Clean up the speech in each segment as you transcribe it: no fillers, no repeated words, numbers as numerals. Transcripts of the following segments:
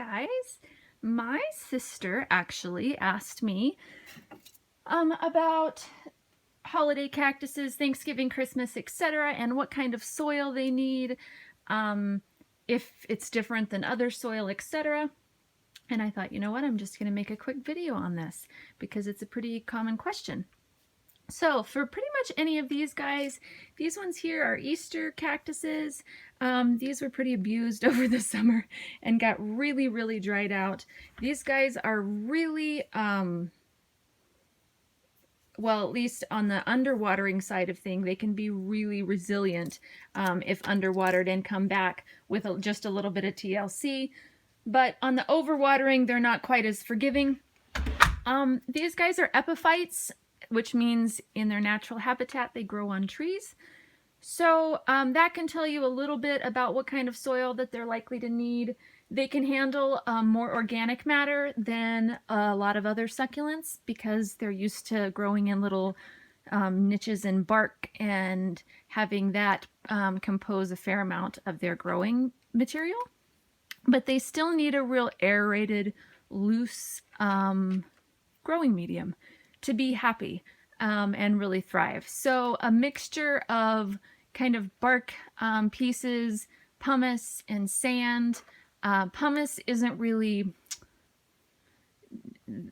guys. My sister actually asked me about holiday cactuses, Thanksgiving, Christmas, etc., and what kind of soil they need, if it's different than other soil, etc. And I thought, you know what, I'm just going to make a quick video on this because it's a pretty common question. So for pretty much any of these guys, these ones here are Easter cactuses. These were pretty abused over the summer and got really, really dried out. These guys are really, well, at least on the underwatering side of things, they can be really resilient if underwatered and come back with just a little bit of TLC. But on the overwatering, they're not quite as forgiving. These guys are epiphytes, which means in their natural habitat they grow on trees. So that can tell you a little bit about what kind of soil that they're likely to need. They can handle more organic matter than a lot of other succulents because they're used to growing in little niches in bark and having that compose a fair amount of their growing material. But they still need a real aerated, loose growing medium to be happy and really thrive. So a mixture of kind of bark pieces, pumice, and sand. Pumice isn't really,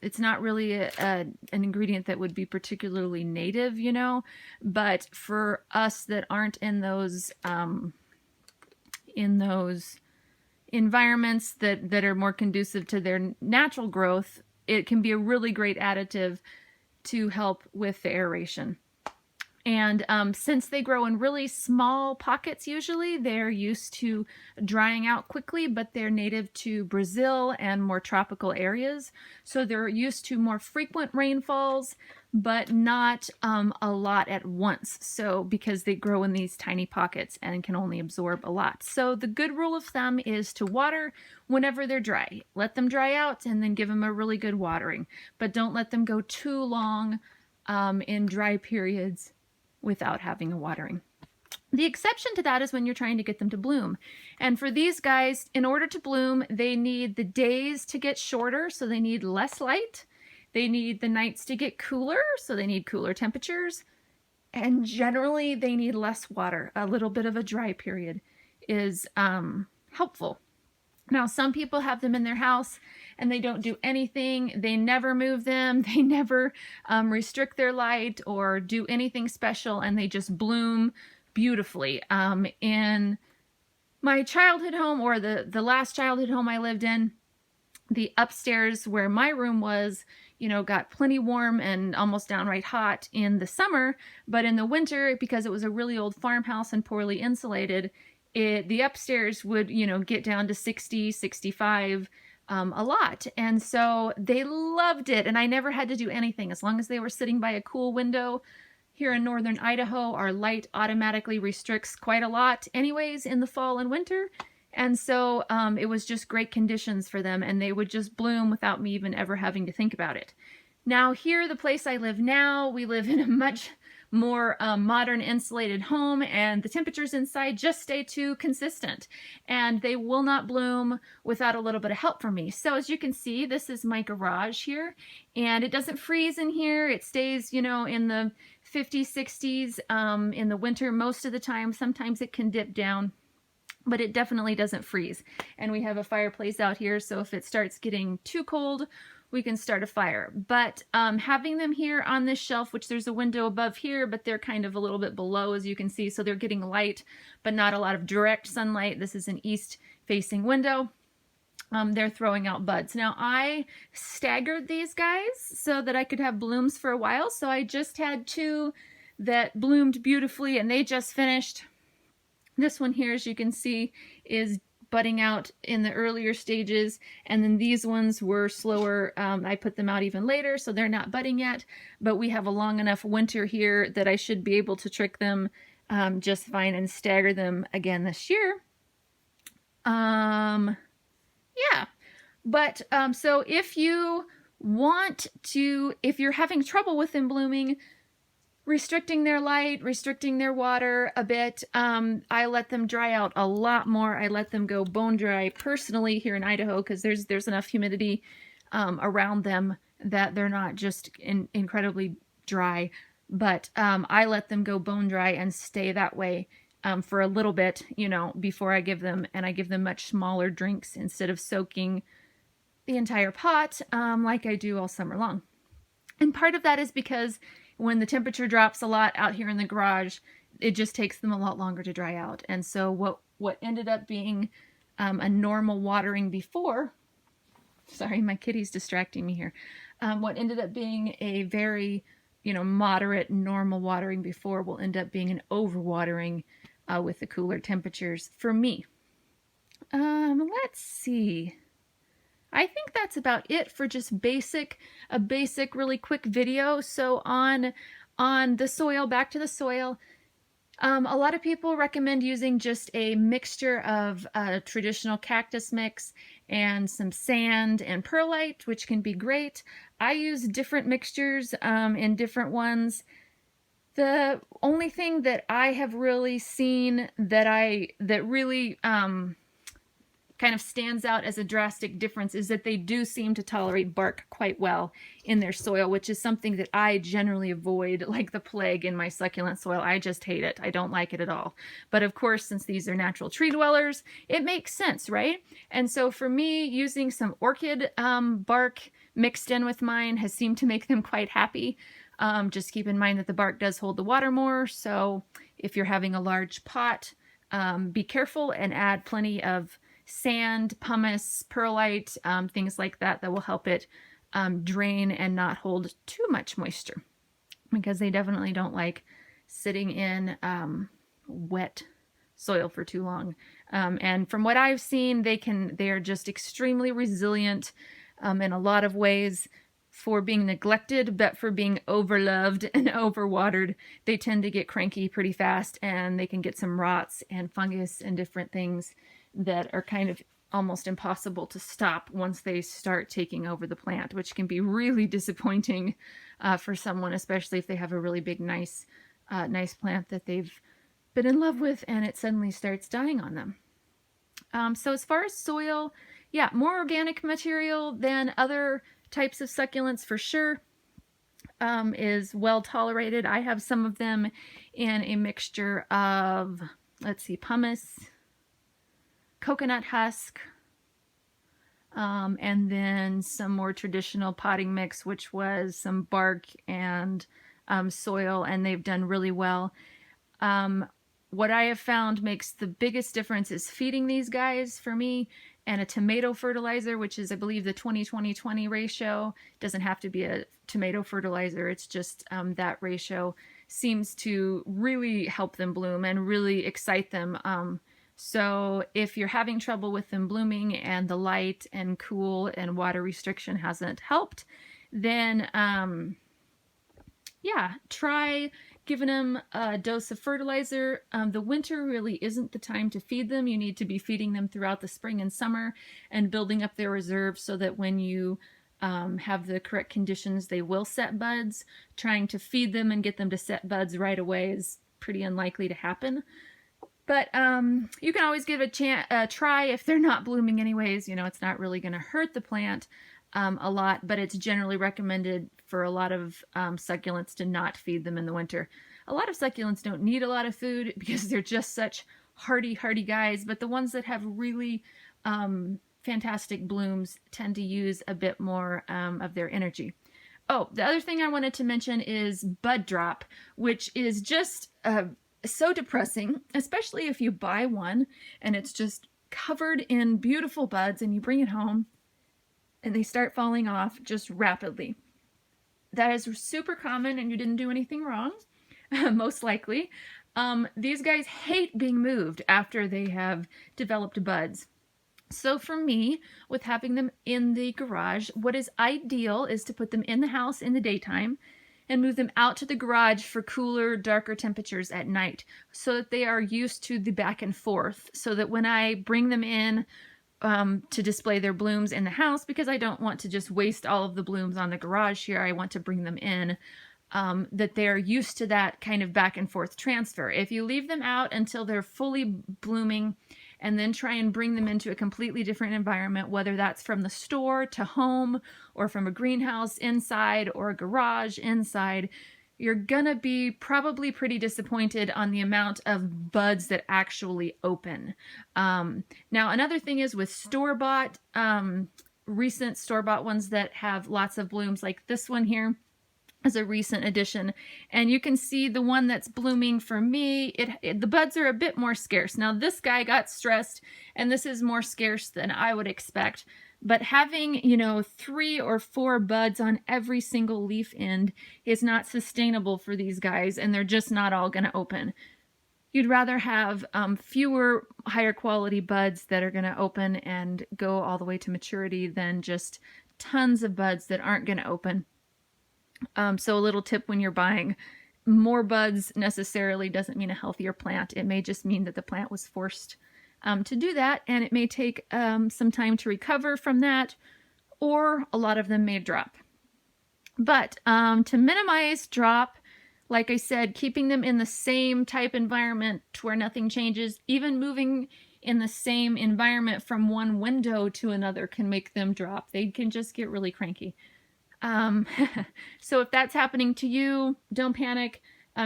it's not really an ingredient that would be particularly native, you know, but for us that aren't in those environments that are more conducive to their natural growth, it can be a really great additive to help with the aeration. And since they grow in really small pockets usually, they're used to drying out quickly, but they're native to Brazil and more tropical areas. So they're used to more frequent rainfalls, but not a lot at once. So because they grow in these tiny pockets and can only absorb a lot. So the good rule of thumb is to water whenever they're dry. Let them dry out and then give them a really good watering. But don't let them go too long in dry periods without having a watering. The exception to that is when you're trying to get them to bloom. And for these guys, in order to bloom, they need the days to get shorter, so they need less light. They need the nights to get cooler, so they need cooler temperatures. And generally, they need less water. A little bit of a dry period is helpful. Now, some people have them in their house and they don't do anything. They never move them. They never restrict their light or do anything special, and they just bloom beautifully. In my childhood home, or the last childhood home I lived in, the upstairs where my room was, you know, got plenty warm and almost downright hot in the summer, but in the winter, because it was a really old farmhouse and poorly insulated, the upstairs would, you know, get down to 60, 65 a lot. And so they loved it. And I never had to do anything as long as they were sitting by a cool window. Here in northern Idaho, our light automatically restricts quite a lot anyways in the fall and winter. And so it was just great conditions for them, and they would just bloom without me even ever having to think about it. Now here, the place I live now, we live in a much more modern insulated home, and the temperatures inside just stay too consistent, and they will not bloom without a little bit of help from me. So as you can see, this is my garage here, and it doesn't freeze in here. It stays, you know, in the 50s, 60s in the winter most of the time. Sometimes it can dip down, but it definitely doesn't freeze. And we have a fireplace out here, so if it starts getting too cold, we can start a fire. But having them here on this shelf, which there's a window above here, but they're kind of a little bit below, as you can see, so they're getting light, but not a lot of direct sunlight. This is an east-facing window. They're throwing out buds. Now, I staggered these guys so that I could have blooms for a while, so I just had two that bloomed beautifully, and they just finished. This one here, as you can see, is budding out in the earlier stages, and then these ones were slower. I put them out even later, so they're not budding yet, but we have a long enough winter here that I should be able to trick them just fine and stagger them again this year. Yeah, but so if you want to, if you're having trouble with them blooming, restricting their light, restricting their water a bit. I let them dry out a lot more. I let them go bone dry personally here in Idaho because there's enough humidity around them that they're not just incredibly dry. But I let them go bone dry and stay that way for a little bit, you know, before I give them, and I give them much smaller drinks instead of soaking the entire pot like I do all summer long. And part of that is because when the temperature drops a lot out here in the garage, it just takes them a lot longer to dry out. And so what ended up being a normal watering before, sorry, my kitty's distracting me here. What ended up being a very, you know, moderate normal watering before will end up being an overwatering with the cooler temperatures for me. Let's see. I think that's about it for just a basic really quick video. So on the soil, back to the soil, a lot of people recommend using just a mixture of a traditional cactus mix and some sand and perlite, which can be great. I use different mixtures in different ones. The only thing that I have really seen that really kind of stands out as a drastic difference is that they do seem to tolerate bark quite well in their soil, which is something that I generally avoid like the plague in my succulent soil. I just hate it. I don't like it at all. But of course, since these are natural tree dwellers, it makes sense, right? And so for me, using some orchid bark mixed in with mine has seemed to make them quite happy. Just keep in mind that the bark does hold the water more. So if you're having a large pot, be careful and add plenty of sand, pumice, perlite, things like that will help it drain and not hold too much moisture, because they definitely don't like sitting in wet soil for too long. And from what I've seen, they are just extremely resilient in a lot of ways for being neglected, but for being overloved and overwatered, they tend to get cranky pretty fast, and they can get some rots and fungus and different things that are kind of almost impossible to stop once they start taking over the plant, which can be really disappointing for someone, especially if they have a really big, nice plant that they've been in love with and it suddenly starts dying on them. So as far as soil, yeah, more organic material than other types of succulents for sure is well tolerated. I have some of them in a mixture of, let's see, pumice, coconut husk, and then some more traditional potting mix, which was some bark and soil, and they've done really well. What I have found makes the biggest difference is feeding these guys for me, and a tomato fertilizer, which is, I believe, the 20-20-20 ratio. Doesn't have to be a tomato fertilizer, it's just that ratio seems to really help them bloom and really excite them. So if you're having trouble with them blooming and the light and cool and water restriction hasn't helped, then yeah, try giving them a dose of fertilizer. The winter really isn't the time to feed them. You need to be feeding them throughout the spring and summer and building up their reserve so that when you have the correct conditions, they will set buds. Trying to feed them and get them to set buds right away is pretty unlikely to happen. But you can always give a try if they're not blooming anyways. You know, it's not really going to hurt the plant a lot, but it's generally recommended for a lot of succulents to not feed them in the winter. A lot of succulents don't need a lot of food because they're just such hardy guys, but the ones that have really fantastic blooms tend to use a bit more of their energy. Oh, the other thing I wanted to mention is bud drop, which is just so depressing, especially if you buy one and it's just covered in beautiful buds and you bring it home and they start falling off just rapidly. That is super common and you didn't do anything wrong, most likely. These guys hate being moved after they have developed buds. So for me, with having them in the garage, what is ideal is to put them in the house in the daytime and move them out to the garage for cooler, darker temperatures at night so that they are used to the back and forth, so that when I bring them in to display their blooms in the house, because I don't want to just waste all of the blooms on the garage here, I want to bring them in that they're used to that kind of back and forth transfer. If you leave them out until they're fully blooming and then try and bring them into a completely different environment, whether that's from the store to home or from a greenhouse inside or a garage inside, you're gonna be probably pretty disappointed on the amount of buds that actually open. Now, another thing is with store-bought, recent store-bought ones that have lots of blooms, like this one here is a recent addition, and you can see the one that's blooming for me, the buds are a bit more scarce. Now this guy got stressed, and this is more scarce than I would expect, but having, you know, 3 or 4 buds on every single leaf end is not sustainable for these guys, and they're just not all going to open. You'd rather have fewer higher quality buds that are going to open and go all the way to maturity than just tons of buds that aren't going to open. So a little tip when you're buying, more buds necessarily doesn't mean a healthier plant. It may just mean that the plant was forced to do that, and it may take some time to recover from that, or a lot of them may drop. But to minimize drop, like I said, keeping them in the same type environment to where nothing changes, even moving in the same environment from one window to another can make them drop. They can just get really cranky. So if that's happening to you, don't panic.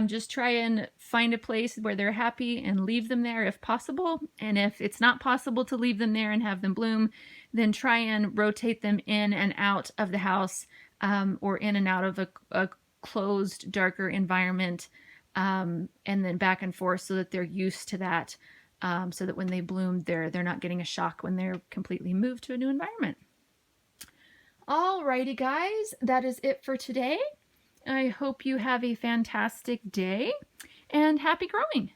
Just try and find a place where they're happy and leave them there if possible. And if it's not possible to leave them there and have them bloom, then try and rotate them in and out of the house, or in and out of a closed, darker environment, and then back and forth so that they're used to that, so that when they bloom, they're not getting a shock when they're completely moved to a new environment. Alrighty guys, that is it for today. I hope you have a fantastic day and happy growing.